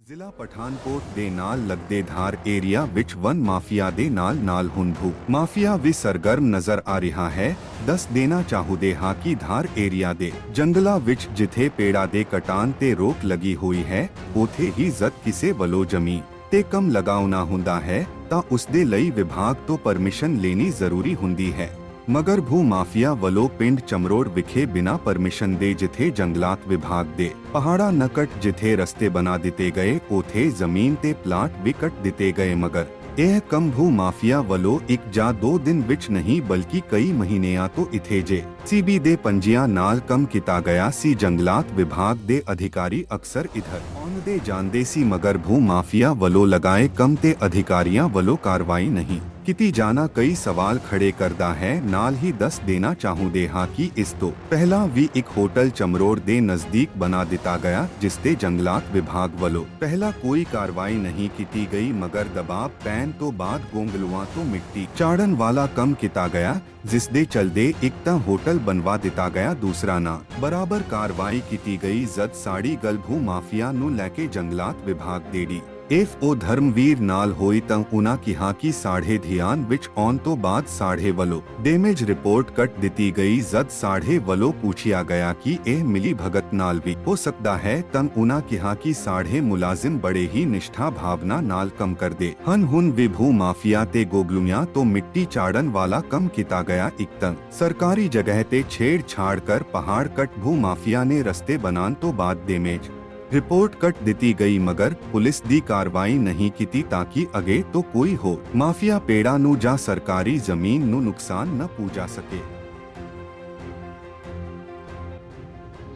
ਜ਼ਿਲ੍ਹਾ ਪਠਾਨਕੋਟ ਦੇ ਨਾਲ ਲੱਗਦੇ ਧਾਰ ਏਰੀਆ ਵਿੱਚ ਵਨ ਮਾਫੀਆ ਦੇ ਨਾਲ ਹੁਣ ਭੂ ਮਾਫੀਆ ਵੀ ਸਰਗਰਮ ਨਜ਼ਰ ਆ ਰਿਹਾ ਹੈ। ਦੱਸ ਦੇਣਾ ਚਾਹੁੰਦੇ ਹਾਂ ਕਿ ਧਾਰ ਏਰੀਆ ਦੇ ਜੰਗਲਾਂ ਵਿੱਚ ਜਿੱਥੇ ਪੇੜਾਂ ਦੇ ਕਟਾਣ ਤੇ ਰੋਕ ਲੱਗੀ ਹੋਈ ਹੈ, ਉੱਥੇ ਹੀ ਜਦ ਕਿਸੇ ਵੱਲੋਂ ਜ਼ਮੀਨ ਤੇ ਕੰਮ ਲਗਾਉਣਾ ਹੁੰਦਾ ਹੈ ਤਾਂ ਉਸ ਦੇ ਲਈ ਵਿਭਾਗ ਤੋਂ ਪਰਮਿਸ਼ਨ ਲੈਣੀ ਜ਼ਰੂਰੀ ਹੁੰਦੀ ਹੈ। मगर भू माफिया वालों पिंड चमरोड़ विखे बिना परमिशन दे जिथे जंगलात विभाग दे पहाड़ा न कट जिथे रस्ते बना दिते गए उथे जमीन ते प्लाट भी कट दिते गए। मगर यह कम भू माफिया वालों एक जा 2 दिन विच नहीं बल्कि कई महीनिया तो इथे जे सीबी दे पंजिया नाल कम किता गया सी। जंगलात विभाग दे अधिकारी अक्सर इधर आउंदे जांदे सी, मगर भू माफिया वालों लगाए कम ते अधिकारियां वालों कार्रवाई नहीं किती जाना कई सवाल खड़े करदा है। नाल ही दस देना चाहुंदे हां कि इस तो पहला भी एक होटल चमरोड़ दे नजदीक बना दिता गया जिसते जंगलात विभाग वालों पहला कोई कार्रवाई नहीं की गई, मगर दबाव पैन तो बाद गोंगलुआ तो मिट्टी चाड़न वाला कम किता गया जिस दे चलदे एक ता होटल बनवा दिता गया, दूसरा ना बराबर कार्रवाई की गई। जद साड़ी गल भू माफिया नू लैके जंगलात विभाग देडी एफ.ओ. धर्मवीर नाल होई तां उन्हां किहा कि साढ़े ध्यान विच आउण तो बाद साढ़े वालों डैमेज रिपोर्ट कट दिती गई। जद साढ़े वालों पूछिया गया कि यह मिली भगत नाल भी हो सकता है तां उन्हां किहा कि साढ़े मुलाजिम बड़े ही निष्ठा भावना नाल कम कर दे हन। हुन विभू माफिया ते गोगलुया तो मिट्टी चाड़न वाला कम किता गया। एक तंग सरकारी जगह ते छेड़छाड़ कर पहाड़ कट भू माफिया ने रस्ते बनान तो बाद डैमेज रिपोर्ट कट दिती गई, मगर पुलिस दी कार्रवाई नहीं की ताकि अगे तो कोई हो माफिया पेड़ा नू जा सरकारी जमीन नू नुकसान न पूजा सके।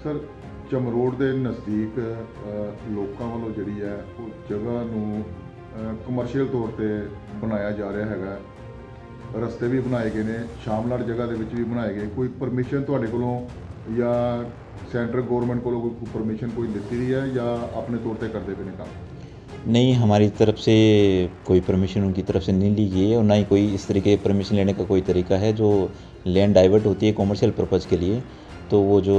सर चमरोड़ दे नज़दीक लोकां वालों जिहड़ी है वो जगह नू कमर्शियल तौर ते बनाया जा रहा हैगा। रस्ते भी बनाए गए ने, शामलाट जगह दे विच भी बनाए गए। कोई परमिशन तुहाडे कोलों या सेंट्रल गवर्नमेंट को कोई परमिशन कोई लेती है या अपने तौर पे करते पे काम? नहीं, हमारी तरफ से कोई परमिशन उनकी तरफ से नहीं ली गई है और ना ही कोई इस तरीके परमिशन लेने का कोई तरीका है। जो लैंड डाइवर्ट होती है कमर्शियल पर्पज़ के लिए तो वो जो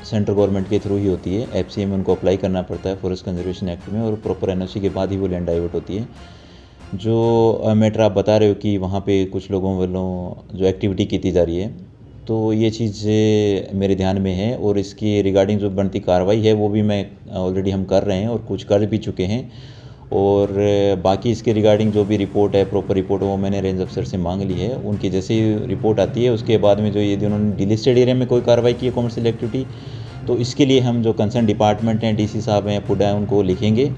सेंट्रल गवर्नमेंट के थ्रू ही होती है। एफसीए में उनको अप्लाई करना पड़ता है फॉरेस्ट कंजर्वेशन एक्ट में, और प्रॉपर एनओसी के बाद ही वो लैंड डाइवर्ट होती है। जो मैटर आप बता रहे हो कि वहाँ पे कुछ लोगों वालों जो एक्टिविटी की जा रही है, तो ये चीज़ मेरे ध्यान में है और इसकी रिगार्डिंग जो बनती कार्रवाई है वो भी मैं ऑलरेडी हम कर रहे हैं और कुछ कर भी चुके हैं। और बाकी इसके रिगार्डिंग जो भी रिपोर्ट है, प्रॉपर रिपोर्ट, वो मैंने रेंज अफसर से मांग ली है। उनकी जैसे ही रिपोर्ट आती है उसके बाद में जो यदि उन्होंने डिलिस्टेड एरिया में कोई कार्रवाई की है कमर्शियल एक्टिविटी, तो इसके लिए हम जो कंसर्न डिपार्टमेंट हैं, डीसी साहब हैं, पुडा हैं, उनको लिखेंगे।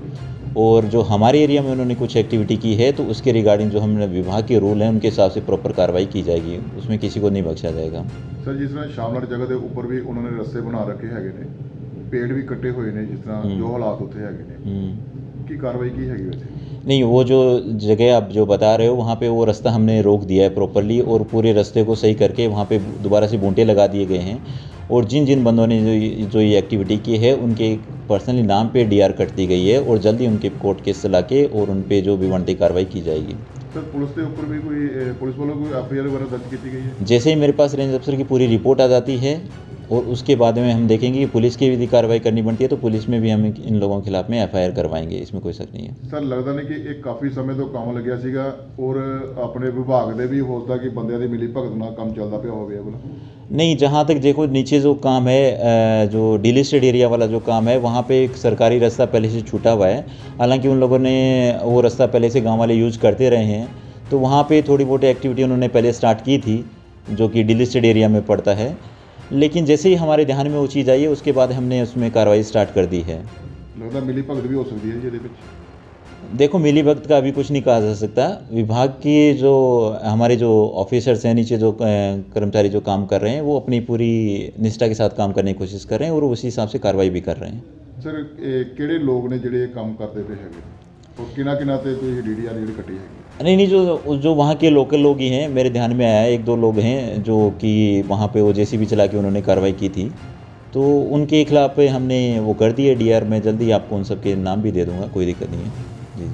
और जो हमारे एरिया में उन्होंने कुछ एक्टिविटी की है तो उसके रिगार्डिंग जो हमने विभाग के रूल हैं उनके हिसाब से प्रॉपर कार्रवाई की जाएगी, उसमें किसी को नहीं बख्शा जाएगा। सर जिस तरह शामलाट जगह के ऊपर भी उन्होंने रस्ते बना रखे हैगे ने, पेड़ भी कटे हुए ने, जिस तरह जो हालात होते हैगे ने, की कार्रवाई की हैगी वैसे? नहीं, वो जो जगह आप जो बता रहे हो वहाँ पे वो रास्ता हमने रोक दिया है प्रॉपरली और पूरे रास्ते को सही करके वहाँ पे दोबारा से बूंटे लगा दिए गए हैं। और जिन जिन बंदों ने जो ये एक्टिविटी की है उनके पर्सनली नाम पे डीआर कट दी गई है और जल्दी उनके कोर्ट केस चला के और उन पे जो भी बनती कार्रवाई की जाएगी। सर पुलिस के ऊपर भी कोई पुलिस वालों को एफआईआर वगैरह दर्ज की गई है? जैसे ही मेरे पास रेंज अफसर की पूरी रिपोर्ट आ जाती है और उसके बाद में हम देखेंगे कि पुलिस की भी कार्रवाई करनी बनती है तो पुलिस में भी हम इन लोगों के खिलाफ में एफआईआर करवाएंगे, इसमें कोई शक नहीं है। सर लगता नहीं कि एक काफ़ी समय तो काम लग्या सीगा और अपने विभाग दे भी हो सकता कि बंदे दी मिली भगत नाल काम चलता पिया होवे बोला? नहीं, जहाँ तक देखो नीचे जो काम है, जो डिलिस्टेड एरिया वाला जो काम है, वहाँ पे एक सरकारी रास्ता पहले से छूटा हुआ है। हालांकि उन लोगों ने वो रास्ता पहले से गांव वाले यूज़ करते रहे हैं, तो वहाँ पे थोड़ी बहुत एक्टिविटी उन्होंने पहले स्टार्ट की थी जो कि डिलिस्टेड एरिया में पड़ता है। लेकिन जैसे ही हमारे ध्यान में वो चीज़ आई है उसके बाद हमने उसमें कार्रवाई स्टार्ट कर दी है। लगता मिली भगत भी हो सकती है जिहदे विच? देखो, मिली भगत का अभी कुछ नहीं कहा जा सकता। विभाग की जो हमारे जो ऑफिसर्स हैं, नीचे जो कर्मचारी जो काम कर रहे हैं, वो अपनी पूरी निष्ठा के साथ काम करने की कोशिश कर रहे हैं और उसी हिसाब से कार्रवाई भी कर रहे हैं। सर किहड़े लोग ने जिहड़े काम करते पे हैगे और किना ते तुसीं डीडीआर जिहड़ी कट्टी हैगी? नहीं, जो वहाँ के लोकल लोग ही हैं, मेरे ध्यान में आया है 1-2 लोग हैं जो कि वहाँ पे वो जेसीबी चला के उन्होंने कार्रवाई की थी, तो उनके खिलाफ हमने वो कर दिए डीआर। मैं जल्दी आपको उन सब के नाम भी दे दूँगा, कोई दिक्कत नहीं है जी।